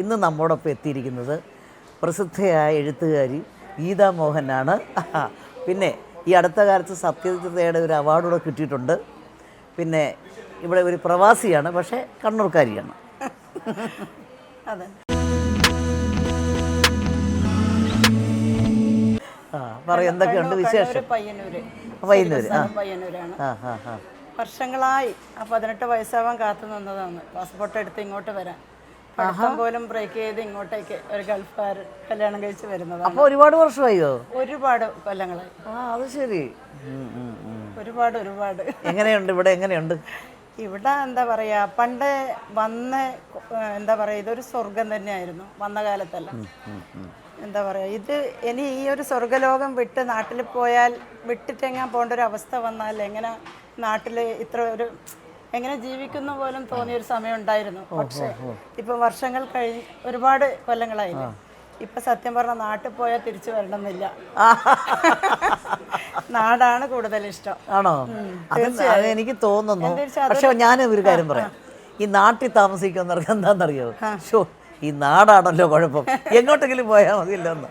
ഇന്ന് നമ്മോടൊപ്പം എത്തിയിരിക്കുന്നത് പ്രസിദ്ധയായ എഴുത്തുകാരി ഗീതാ മോഹനാണ്. പിന്നെ ഈ അടുത്ത കാലത്ത് സത്യജിതയുടെ ഒരു അവാർഡൂടെ കിട്ടിയിട്ടുണ്ട്. പിന്നെ ഇവിടെ ഒരു പ്രവാസിയാണ്, പക്ഷേ കണ്ണൂർക്കാരിയാണ്. അതെ. പറയും എന്തൊക്കെയുണ്ട് വിശേഷം? പയ്യന്നൂരാണ്. വർഷങ്ങളായി 18 വയസ്സാവാൻ കാത്തു നിന്നതാണ് പാസ്പോർട്ട് എടുത്ത് ഇങ്ങോട്ട് വരാൻ. പഠിത്തം പോലും ബ്രേക്ക് ചെയ്ത് ഇങ്ങോട്ടേക്ക് ഒരു ഗൾഫുകാർ കല്യാണം കഴിച്ച് വരുന്നതാണ്. അപ്പോൾ ഒരുപാട് വർഷമായോ? ഒരുപാട് കൊല്ലങ്ങളായി. അത് ശരി. ഒരുപാട്. എങ്ങനെയുണ്ട് ഇവിടെ? എങ്ങനെയുണ്ട് ഇവിടെ? എന്താ പറയുക, പണ്ട് വന്ന് എന്താ പറയുക, ഇതൊരു സ്വർഗം തന്നെയായിരുന്നു വന്ന കാലത്തല്ല. എന്താ പറയുക, ഇത് ഇനി ഈ ഒരു സ്വർഗലോകം വിട്ട് നാട്ടിൽ പോയാൽ വിട്ടിട്ടെങ്ങാൻ പോകേണ്ട ഒരു അവസ്ഥ വന്നാൽ എങ്ങനെ നാട്ടിൽ ഇത്ര ഒരു എങ്ങനെ ജീവിക്കുന്ന പോലും തോന്നിയൊരു സമയം ഉണ്ടായിരുന്നു. പക്ഷേ ഇപ്പൊ വർഷങ്ങൾ കഴിഞ്ഞ് ഒരുപാട് കൊല്ലങ്ങളായില്ലേ. ഇപ്പൊ സത്യം പറഞ്ഞാൽ നാട്ടിൽ പോയാൽ തിരിച്ചു വരണമെന്നില്ല. നാടാണ് കൂടുതൽ ഇഷ്ടം. ആണോ? എനിക്ക് തോന്നുന്നു. പക്ഷെ ഞാൻ ഒരു കാര്യം പറയാം, ഈ നാട്ടിൽ താമസിക്കുന്നവർക്ക് എന്താണെന്നറിയോ, ഷോ ഈ നാടാണല്ലോ കുഴപ്പം, എങ്ങോട്ടെങ്കിലും പോയാൽ മതിയല്ലോ എന്ന്.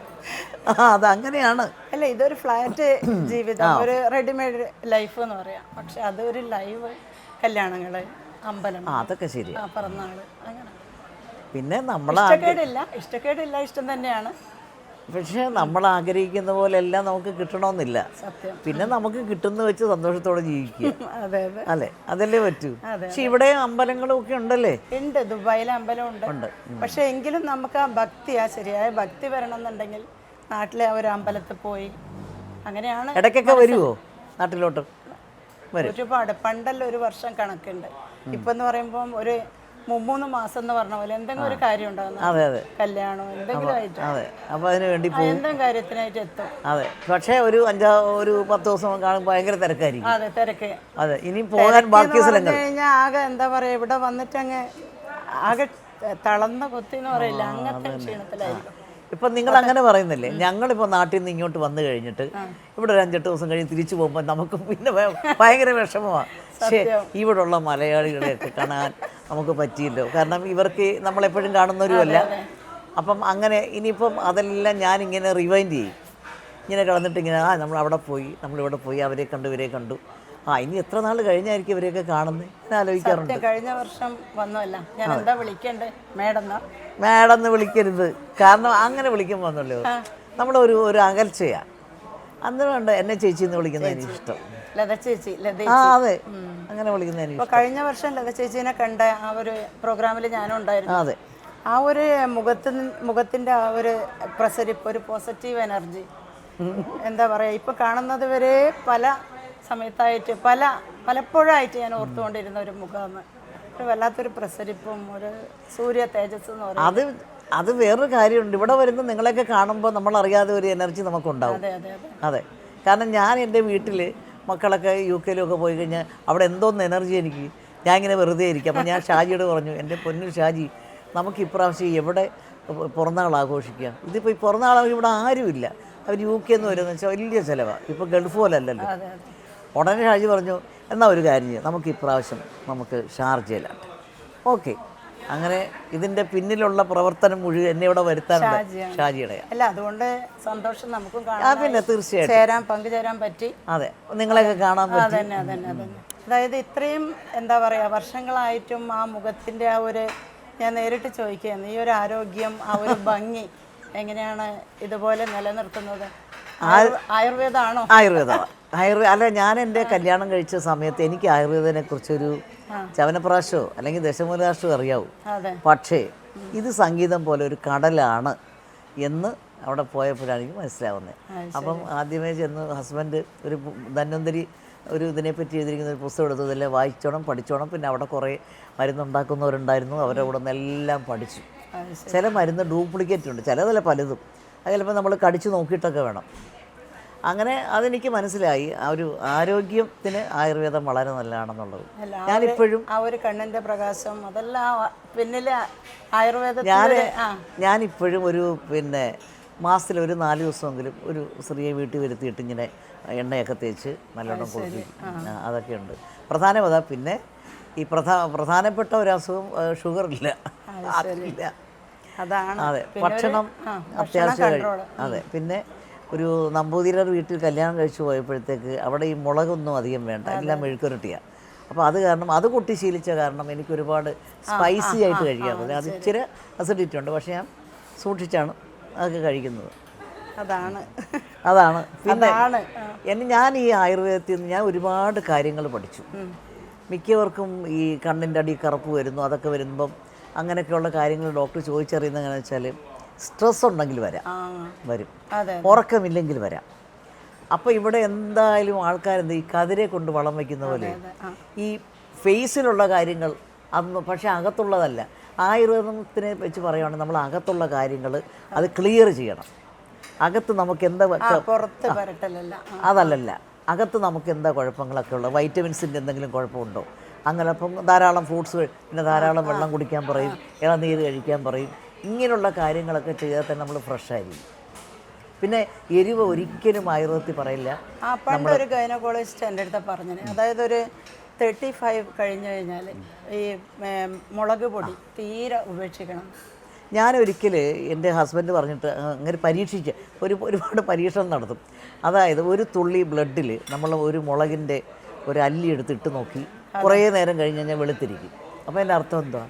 അതങ്ങനെയാണ്. അല്ല, ഇതൊരു ഫ്ലാറ്റ് ജീവിതം, ഒരു റെഡിമെയ്ഡ് ലൈഫ് എന്ന് പറയാം. പക്ഷെ അതൊരു ലൈവ് കല്യാണങ്ങള്, അമ്പലം, അതൊക്കെ ശരി, പിറന്നാള്, അങ്ങനെ. പിന്നെ ഇഷ്ടക്കേടില്ല, ഇഷ്ടം തന്നെയാണ്. പക്ഷെ നമ്മൾ ആഗ്രഹിക്കുന്ന പോലെ എല്ലാം നമുക്ക് കിട്ടണമെന്നില്ല. പിന്നെ നമുക്ക് കിട്ടുന്ന വെച്ച് സന്തോഷത്തോടെ ജീവിക്കുക. അല്ലേ? അതല്ലേ പറ്റൂ. പക്ഷെ ഇവിടെ അമ്പലങ്ങളും ഒക്കെ ഉണ്ടല്ലേ? ഉണ്ട്, ദുബായിലെ അമ്പലം ഉണ്ട്. പക്ഷെ എങ്കിലും നമുക്ക് ആ ഭക്തി, ആ ശരിയായ ഭക്തി വരണം എന്നുണ്ടെങ്കിൽ നാട്ടിലെ ആ ഒരു അമ്പലത്തിൽ പോയി അങ്ങനെയാണ്. ഇടയ്ക്കൊക്കെ വരുമോ നാട്ടിലോട്ട്? ഒരുപാട്. പണ്ടല്ല ഒരു വർഷം കണക്കുണ്ട്. ഇപ്പൊ എന്ന് പറയുമ്പോൾ ഒരു 3 മാസം എന്ന് പറഞ്ഞ പോലെ എന്തെങ്കിലും ഒരു കാര്യം ഉണ്ടാകുന്ന കല്യാണം എന്തെങ്കിലും ആയിട്ട് എന്തെങ്കിലും കാര്യത്തിനായിട്ട് എത്തും. അതെ. പക്ഷേ ഒരു 10 ദിവസം കാണുമ്പോൾ ഭയങ്കര തിരക്കായിരിക്കും. അതെ, തിരക്ക്. അതെ. ഇനി പോകാൻ ബാക്കി സ്ഥലങ്ങൾ കഴിഞ്ഞാൽ ആകെ എന്താ പറയാ, ഇവിടെ വന്നിട്ട് അങ്ങ് ആകെ തളർന്ന കൊത്തി എന്ന് പറയില്ല, അങ്ങനത്തെ ക്ഷീണത്തിലായിരിക്കും. ഇപ്പം നിങ്ങൾ അങ്ങനെ പറയുന്നില്ലേ? ഞങ്ങളിപ്പോൾ നാട്ടിൽ നിന്ന് ഇങ്ങോട്ട് വന്നു കഴിഞ്ഞിട്ട് ഇവിടെ ഒരു 5-8 ദിവസം കഴിഞ്ഞ് തിരിച്ചു പോകുമ്പോൾ നമുക്ക് പിന്നെ ഭയങ്കര വിഷമമാണ്. പക്ഷേ ഇവിടെയുള്ള മലയാളികളെയൊക്കെ കാണാൻ നമുക്ക് പറ്റിയല്ലോ. കാരണം ഇവർക്ക് നമ്മളെപ്പോഴും കാണുന്നവരുമല്ല. അപ്പം അങ്ങനെ ഇനിയിപ്പം അതെല്ലാം ഞാനിങ്ങനെ റിവൈൻഡ് ചെയ്യും. ഇങ്ങനെ കിടന്നിട്ട് ഇങ്ങനെ നമ്മൾ അവിടെ പോയി, നമ്മളിവിടെ പോയി, അവരെ കണ്ടു, ഇവരെ കണ്ടു. ഇനി എത്ര നാൾ കഴിഞ്ഞായിരിക്കും ഇവരെയൊക്കെ കാണുന്നത് എന്ന് ആലോചിക്കാറുണ്ട്. കഴിഞ്ഞ വർഷം വന്നല്ല, ഞാൻ എന്താ വിളിക്കണ്ടേ, മേഡന്ന് വിളിക്കരുത്. കാരണം അങ്ങനെ വിളിക്കുമ്പോൾ വന്നല്ലോ നമ്മളൊരു അകൽച്ചയാണ്. അന്ന് വേണ്ട, എന്നെ ചേച്ചി എന്ന് വിളിക്കുന്നത് എനിക്ക് ഇഷ്ടം. ലത ചേച്ചി. അതെ, അങ്ങനെ വിളിക്കുന്നത് എനിക്ക്. കഴിഞ്ഞ വർഷം ലത ചേച്ചീനെ കണ്ട ആ ഒരു പ്രോഗ്രാമിൽ ഞാനും ഉണ്ടായിരുന്നു. അതെ. ആ ഒരു മുഖത്തിന്റെ ആ ഒരു പ്രസരിപ്പ്, ഒരു പോസിറ്റീവ് എനർജി, എന്താ പറയുക, ഇപ്പൊ കാണുന്നത് വരെ പല സമയത്തായിട്ട് പലപ്പോഴായിട്ട് ഞാൻ ഓർത്തുകൊണ്ടിരുന്ന ഒരു മുഖമാണ്. ഒരു വല്ലാത്തൊരു പ്രസരിപ്പും ഒരു സൂര്യ തേജസ് എന്ന് പറയുന്നത്. അത് വേറൊരു കാര്യമുണ്ട്. ഇവിടെ വരുന്ന നിങ്ങളെയൊക്കെ കാണുമ്പോൾ നമ്മളറിയാതെ ഒരു എനർജി നമുക്കുണ്ടാവും. അതെ. കാരണം ഞാൻ എൻ്റെ വീട്ടിൽ മക്കളൊക്കെ UK പോയി കഴിഞ്ഞാൽ അവിടെ എന്തോന്ന് എനർജി എനിക്ക്. ഞാൻ ഇങ്ങനെ വെറുതെ ഇരിക്കും. അപ്പോൾ ഞാൻ ഷാജിയോട് പറഞ്ഞു, എൻ്റെ പൊന്നു ഷാജി, നമുക്ക് ഇപ്രാവശ്യം എവിടെ പിറന്നാൾ ആഘോഷിക്കാം? ഇതിപ്പോൾ ഈ പിറന്നാൾ ഇവിടെ ആരുമില്ല, അവർ UK വരുമെന്ന് വെച്ചാൽ വലിയ ചിലവാണ്. ഇപ്പോൾ ഗൾഫ് പോലെ അല്ലല്ലോ. ഉടനെ ഷാജി പറഞ്ഞു, എന്നാൽ ഒരു കാര്യം ചെയ്യാം, നമുക്ക് ഇപ്രാവശ്യം നമുക്ക് ഷാർജയിലാണ്. ഓക്കെ. അങ്ങനെ ഇതിൻ്റെ പിന്നിലുള്ള പ്രവർത്തനം മുഴുവൻ എന്നെ ഇവിടെ വരുത്താനുണ്ട് ഷാജിയുടെ. അല്ല, അതുകൊണ്ട് സന്തോഷം നമുക്കും കാണാം. പിന്നെ തീർച്ചയായിട്ടും പങ്കുചേരാൻ പറ്റി. അതെ, നിങ്ങളെയൊക്കെ കാണാൻ പറ്റി. അതന്നെ. അതായത് ഇത്രയും എന്താ പറയുക, വർഷങ്ങളായിട്ടും ആ മുഖത്തിൻ്റെ ആ ഒരു, ഞാൻ നേരിട്ട് ചോദിക്കുകയാണ്, ഈ ഒരു ആരോഗ്യം, ആ ഒരു ഭംഗി എങ്ങനെയാണ് ഇതുപോലെ നിലനിർത്തുന്നത്? ആയുർവേദമാണോ? ആയുർവേദമാണ്. അല്ല, ഞാൻ എൻ്റെ കല്യാണം കഴിച്ച സമയത്ത് എനിക്ക് ആയുർവേദനെ കുറിച്ചൊരു ചവനപ്രാശോ അല്ലെങ്കിൽ ദശമൂലാശോ അറിയാവൂ. പക്ഷേ ഇത് സംഗീതം പോലെ ഒരു കടലാണ് എന്ന് അവിടെ പോയപ്പോഴാണ് എനിക്ക് മനസ്സിലാവുന്നത്. അപ്പം ആദ്യമേ ചെന്ന് ഹസ്ബൻഡ് ഒരു ധന്വന്തരി ഒരു ഇതിനെപ്പറ്റി എഴുതിയിരിക്കുന്ന ഒരു പുസ്തകം എടുത്തു. ഇതെല്ലാം വായിച്ചോണം, പഠിച്ചോണം. പിന്നെ അവിടെ കുറേ മരുന്നുണ്ടാക്കുന്നവരുണ്ടായിരുന്നു, അവരുടെ കൂടെ നിന്നെല്ലാം പഠിച്ചു. ചില മരുന്ന് ഡ്യൂപ്ലിക്കേറ്റ് ഉണ്ട്, ചിലതല്ല പലതും. അത് ചിലപ്പോൾ നമ്മൾ കടിച്ചു നോക്കിയിട്ടൊക്കെ വേണം. അങ്ങനെ അതെനിക്ക് മനസ്സിലായി, ആ ഒരു ആരോഗ്യത്തിന് ആയുർവേദം വളരെ നല്ലതാണെന്നുള്ളത്. ഞാനിപ്പോഴും ആ ഒരു കണ്ണിൻ്റെ പ്രകാശം, അതെല്ലാം പിന്നിലെ ആയുർവേദം. ഞാനിപ്പോഴും ഒരു മാസത്തിൽ ഒരു 4 ദിവസമെങ്കിലും ഒരു സ്ത്രീയെ വീട്ടിൽ വരുത്തിയിട്ട് ഇങ്ങനെ എണ്ണയൊക്കെ തേച്ച് നല്ലോണം കുളിപ്പിക്കും. അതൊക്കെയുണ്ട്. പ്രധാനമതാ. പിന്നെ ഈ പ്രധാനപ്പെട്ട ഒരു അസുഖം ഷുഗറില്ല, അതില്ല. അതാണ്. അതെ, ഭക്ഷണം അത്യാവശ്യം അതെ. പിന്നെ ഒരു നമ്പൂതിരിയുടെ വീട്ടിൽ കല്യാണം കഴിച്ച് പോയപ്പോഴത്തേക്ക് അവിടെ ഈ മുളകൊന്നും അധികം വേണ്ട, എല്ലാം മെഴുക്കുരട്ടിയാണ്. അപ്പോൾ അത് കാരണം അത് കുട്ടി ശീലിച്ച കാരണം എനിക്ക് ഒരുപാട് സ്പൈസി ആയിട്ട് കഴിക്കാൻ പറ്റില്ല. അത് ഇച്ചിരി അസിഡിറ്റി ഉണ്ട്, പക്ഷേ ഞാൻ സൂക്ഷിച്ചാണ് അതൊക്കെ കഴിക്കുന്നത്. അതാണ് പിന്നെ ഞാൻ ഈ ആയുർവേദത്തിൽ നിന്ന് ഞാൻ ഒരുപാട് കാര്യങ്ങൾ പഠിച്ചു. മിക്കവർക്കും ഈ കണ്ണിൻ്റെ അടി കറുപ്പ് വരുന്നു, അതൊക്കെ വരുമ്പം അങ്ങനെയൊക്കെയുള്ള കാര്യങ്ങൾ ഡോക്ടർ ചോദിച്ചറിയുന്നത് എങ്ങനെയാണെന്ന് വെച്ചാൽ സ്ട്രെസ് ഉണ്ടെങ്കിൽ വരും, ഉറക്കമില്ലെങ്കിൽ വരാം. അപ്പോൾ ഇവിടെ എന്തായാലും ആൾക്കാരെന്ത് ഈ കതിരെ കൊണ്ട് വളം വയ്ക്കുന്ന പോലെ ഈ ഫേസിലുള്ള കാര്യങ്ങൾ അന്ന്, പക്ഷേ അകത്തുള്ളതല്ല. ആയുർവേദത്തിനെ വെച്ച് പറയുകയാണെങ്കിൽ നമ്മൾ അകത്തുള്ള കാര്യങ്ങൾ അത് ക്ലിയർ ചെയ്യണം. അകത്ത് നമുക്ക് എന്താ അതല്ലല്ല, അകത്ത് നമുക്ക് എന്താ കുഴപ്പങ്ങളൊക്കെ ഉള്ളത്, വൈറ്റമിൻസിൻ്റെ എന്തെങ്കിലും കുഴപ്പമുണ്ടോ, അങ്ങനെ അപ്പം ധാരാളം ഫ്രൂട്ട്സ്, പിന്നെ ധാരാളം വെള്ളം കുടിക്കാൻ പറയും, ഇളനീര് കഴിക്കാൻ പറയും. ഇങ്ങനെയുള്ള കാര്യങ്ങളൊക്കെ ചെയ്താൽ തന്നെ നമ്മൾ ഫ്രഷായിരിക്കും. പിന്നെ എരിവ് ഒരിക്കലും ആയുർവേദത്തിൽ പറയില്ല. പണ്ടൊരു ഗൈനക്കോളജിസ്റ്റ് എൻ്റെ അടുത്ത് പറഞ്ഞത്, അതായത് ഒരു 35 കഴിഞ്ഞു കഴിഞ്ഞാൽ ഈ മുളക് പൊടി തീരെ ഉപേക്ഷിക്കണം. ഞാനൊരിക്കൽ എൻ്റെ ഹസ്ബൻഡ് പറഞ്ഞിട്ട് അങ്ങനെ പരീക്ഷിച്ച് ഒരുപാട് പരീക്ഷണം നടത്തും. അതായത് ഒരു തുള്ളി ബ്ലഡിൽ നമ്മൾ ഒരു മുളകിൻ്റെ ഒരു അല്ലി എടുത്തിട്ട് നോക്കി, കുറേ നേരം കഴിഞ്ഞ് കഴിഞ്ഞാൽ വെളുത്തിരിക്കും. അപ്പോൾ എൻ്റെ അർത്ഥം എന്താ?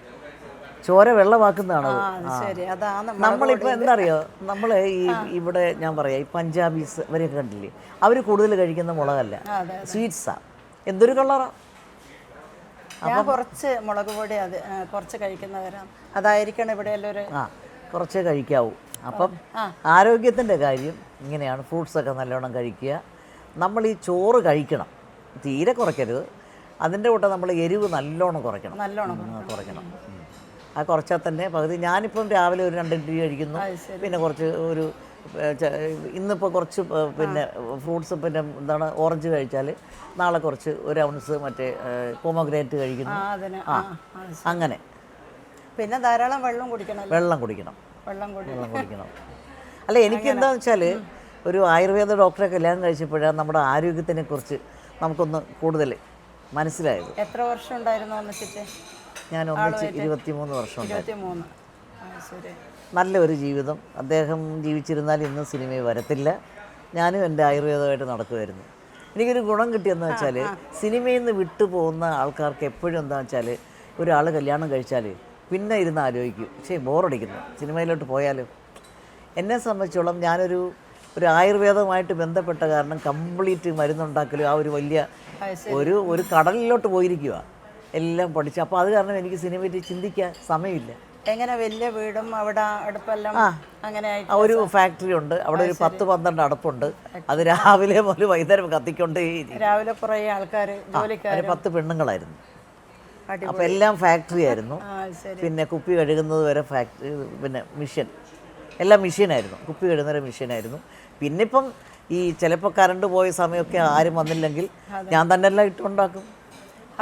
ചോര വെള്ളമാക്കുന്നതാണോ? നമ്മളിപ്പോൾ എന്താ അറിയോ, നമ്മൾ ഇവിടെ ഞാൻ പറയാം, ഈ പഞ്ചാബീസ് അവരെയൊക്കെ കണ്ടില്ലേ, അവർ കൂടുതൽ കഴിക്കുന്ന മുളകല്ല, സ്വീറ്റ്സാണ്. എന്തൊരു കളറാണ്. ഞാൻ കുറച്ച് മുളക് പൊടി കുറച്ച് കഴിക്കുന്നവരാണ്, അതായിരിക്കണം ഇവിടെ എല്ലാവരും കുറച്ചേ കഴിക്കാവൂ. അപ്പം ആരോഗ്യത്തിൻ്റെ കാര്യം ഇങ്ങനെയാണ്. ഫ്രൂട്ട്സൊക്കെ നല്ലോണം കഴിക്കുക. നമ്മൾ ഈ ചോറ് കഴിക്കണം, തീരെ കുറയ്ക്കരുത്. അതിൻ്റെ കൂടെ നമ്മൾ എരിവ് നല്ലോണം കുറയ്ക്കണം. ആ കുറച്ചാൽ തന്നെ പകുതി. ഞാനിപ്പം രാവിലെ ഒരു 2 ഇഡ്ഡലി കഴിക്കുന്നു, പിന്നെ കുറച്ച് ഒരു ഇന്നിപ്പോൾ കുറച്ച് പിന്നെ ഫ്രൂട്ട്സ്, പിന്നെ എന്താണ് ഓറഞ്ച് കഴിച്ചാൽ നാളെ കുറച്ച് 1 ഔൺസ് മറ്റേ പോമോഗ്രാനേറ്റ് കഴിക്കുന്നു. അങ്ങനെ. പിന്നെ ധാരാളം വെള്ളം കുടിക്കണം. അല്ല, എനിക്ക് എന്താണെന്ന് വെച്ചാൽ ഒരു ആയുർവേദ ഡോക്ടറെ കല്യാണം കഴിച്ചപ്പോഴാണ് നമ്മുടെ ആരോഗ്യത്തിനെക്കുറിച്ച് നമുക്കൊന്ന് കൂടുതൽ മനസ്സിലായത്. എത്ര വർഷം ഉണ്ടായിരുന്നു ഒന്നിച്ചിട്ട്? ഞാൻ ഒന്നിച്ച് 23 വർഷം ഉണ്ടായിരുന്നു. നല്ലൊരു ജീവിതം. അദ്ദേഹം ജീവിച്ചിരുന്നാൽ ഇന്ന് സിനിമയിൽ വരത്തില്ല. ഞാനും എൻ്റെ ആയുർവേദമായിട്ട് നടക്കുമായിരുന്നു. എനിക്കൊരു ഗുണം കിട്ടിയെന്ന് വെച്ചാൽ, സിനിമയിൽ നിന്ന് വിട്ടു പോകുന്ന ആൾക്കാർക്ക് എപ്പോഴും എന്താണെന്ന് വെച്ചാൽ, ഒരാൾ കല്യാണം കഴിച്ചാൽ പിന്നെ ഇരുന്ന് ആലോചിക്കും, പക്ഷേ ബോറടിക്കുന്നു, സിനിമയിലോട്ട് പോയാലും. എന്നെ സംബന്ധിച്ചോളം ഞാനൊരു ആയുർവേദവുമായിട്ട് ബന്ധപ്പെട്ട കാരണം കംപ്ലീറ്റ് മരുന്നുണ്ടാക്കലും ആ ഒരു വലിയ ഒരു കടലിലോട്ട് പോയിരിക്കുക, എല്ലാം പഠിച്ചു. അപ്പോൾ അത് കാരണം എനിക്ക് സിനിമയിൽ ചിന്തിക്കാൻ സമയമില്ല. എങ്ങനെ വലിയ വീടും അവിടെ അടുപ്പെല്ലാം അങ്ങനെ ഒരു ഫാക്ടറി ഉണ്ട്, അവിടെ ഒരു 10-12 അടുപ്പുണ്ട്. അത് രാവിലെ മുതൽ വൈകുന്നേരം കത്തിക്കൊണ്ടേ. രാവിലെ കുറേ ആൾക്കാർ, 10 പെണ്ണുങ്ങളായിരുന്നു. അപ്പോൾ എല്ലാം ഫാക്ടറി ആയിരുന്നു. പിന്നെ കുപ്പി കഴുകുന്നത് വരെ ഫാക്ടറി, പിന്നെ മിഷ്യൻ, എല്ലാം മിഷ്യനായിരുന്നു. കുപ്പി കഴുകുന്നവരെ മിഷ്യനായിരുന്നു. പിന്നെ ഇപ്പം ഈ ചിലപ്പോൾ കറണ്ട് പോയ സമയമൊക്കെ ആരും വന്നില്ലെങ്കിൽ ഞാൻ തന്നെ എല്ലാം ഇട്ടുണ്ടാക്കും.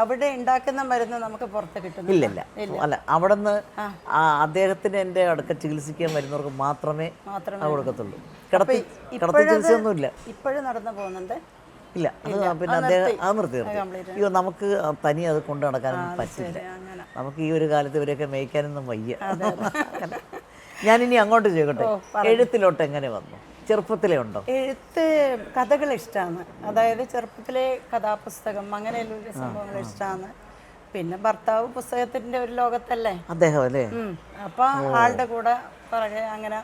അവിടെ ഉണ്ടാക്കുന്ന മരുന്ന് നമുക്ക് പുറത്ത് കിട്ടും? ഇല്ല. അല്ല, അവിടെ നിന്ന് അദ്ദേഹത്തിന് എൻ്റെ അടുക്ക ചികിത്സിക്കാൻ വരുന്നവർക്ക് മാത്രമേ കൊടുക്കത്തുള്ളൂ. കിടത്തി ചികിത്സയൊന്നുമില്ല. ഇപ്പോഴും നടന്നു പോകുന്നുണ്ട്? ഇല്ല, അത് പിന്നെ അദ്ദേഹം നിർത്തി. അയ്യോ, നമുക്ക് തനി അത് കൊണ്ടു നടക്കാനൊന്നും പറ്റില്ല. നമുക്ക് ഈ ഒരു കാലത്ത് ഇവരെയൊക്കെ മേയ്ക്കാനൊന്നും വയ്യ. ഞാനിനി അങ്ങോട്ട് ചെയ്യട്ടെ, എഴുത്തിലോട്ട് എങ്ങനെ വന്നു? ചെറുപ്പത്തിലേ ഉണ്ടോ എഴുത്ത്? കഥകൾ ഇഷ്ടമാണ്, അതായത് ചെറുപ്പത്തിലെ കഥാപുസ്തകം അങ്ങനെയുള്ള സംഭവങ്ങൾ ഇഷ്ടമാണ്. പിന്നെ ഭർത്താവ് പുസ്തകത്തിന്റെ ഒരു ലോകത്തല്ലേ അദ്ദേഹം അല്ലേ, അപ്പൊ ആളുടെ കൂടെ പുറകെ അങ്ങനെ.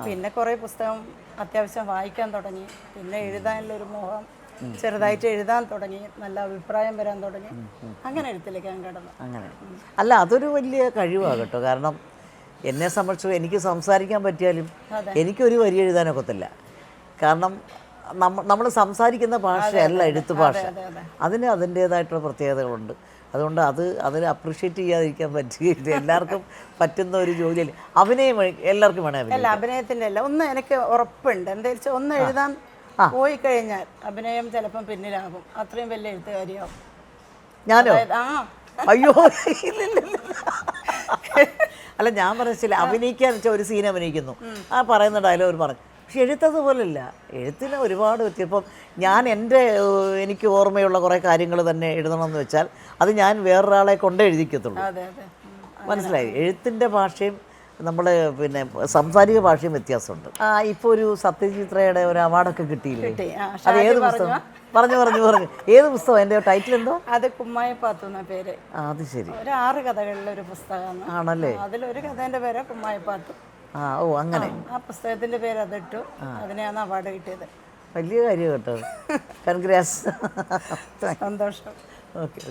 പിന്നെ കുറെ പുസ്തകം അത്യാവശ്യം വായിക്കാൻ തുടങ്ങി. പിന്നെ എഴുതാനുള്ള ഒരു മോഹം, ചെറുതായിട്ട് എഴുതാൻ തുടങ്ങി, നല്ല അഭിപ്രായം വരാൻ തുടങ്ങി. അങ്ങനെ എഴുത്തിലേക്ക് ഞാൻ കടന്നു. അങ്ങനെ അല്ല, അതൊരു വലിയ കഴിവാണ് കേട്ടോ. കാരണം എന്നെ സംബന്ധിച്ച് എനിക്ക് സംസാരിക്കാൻ പറ്റിയാലും എനിക്കൊരു വരി എഴുതാനൊക്കത്തില്ല. കാരണം നമ്മൾ സംസാരിക്കുന്ന ഭാഷയല്ല എഴുത്ത് ഭാഷ, അതിന് അതിൻ്റേതായിട്ടുള്ള പ്രത്യേകതകളുണ്ട്. അതുകൊണ്ട് അതിന് അപ്രിഷ്യേറ്റ് ചെയ്യാതിരിക്കാൻ പറ്റുകയില്ല. എല്ലാവർക്കും പറ്റുന്ന ഒരു ജോലിയല്ല. അഭിനയം എല്ലാവർക്കും വേണം. അല്ല, അഭിനയത്തിൻ്റെ അല്ല, ഒന്ന് എനിക്ക് ഉറപ്പുണ്ട്. എന്താ വെച്ചാൽ ഒന്ന് എഴുതാൻ പോയി കഴിഞ്ഞാൽ അഭിനയം ചിലപ്പം പിന്നിലാകും. അത്രയും വലിയ എഴുത്തുകാരിയാവും. ഞാനോ? അയ്യോ, അല്ല, ഞാൻ പറഞ്ഞില്ല, അഭിനയിക്കാൻ വെച്ചാൽ ഒരു സീൻ അഭിനയിക്കുന്നു, ആ പറയുന്ന ഡയലോഗ് പറഞ്ഞു. പക്ഷെ എഴുത്തതുപോലല്ല. എഴുത്തിന് ഒരുപാട് വ്യത്യാസം. ഇപ്പം ഞാൻ എനിക്ക് ഓർമ്മയുള്ള കുറേ കാര്യങ്ങൾ തന്നെ എഴുതണമെന്ന് വെച്ചാൽ അത് ഞാൻ വേറൊരാളെ കൊണ്ടേ എഴുതിക്കത്തുള്ളൂ. മനസ്സിലായി? എഴുത്തിൻ്റെ ഭാഷയും നമ്മൾ പിന്നെ സംസാരിക ഭാഷയും വ്യത്യാസമുണ്ട്. ഇപ്പോൾ ഒരു സത്യജിത്രയുടെ ഒരു അവാർഡൊക്കെ കിട്ടിയില്ലേ? അത് ഏത് പുസ്തകം? പറഞ്ഞു ഏത് പുസ്തകം? എൻ്റെ ടൈറ്റിൽ എന്തോ? അത് കുമ്മായിപ്പാത്തു എന്ന പേര്. അത് ശരി. ഒരു 6 കഥകളിലൊരു പുസ്തകമാണ്. ആണല്ലേ? അതിലൊരു കഥേൻ്റെ പേര് കുമ്മായിപ്പാത്തു. ഓ അങ്ങനെ. ആ പുസ്തകത്തിൻ്റെ പേര് അതിട്ടു. അതിനെയാണ് അവാർഡ് കിട്ടിയത്. വലിയ കാര്യം കേട്ടോ. കൺഗ്രാറ്റ്സ്. സന്തോഷം. ഓക്കെ.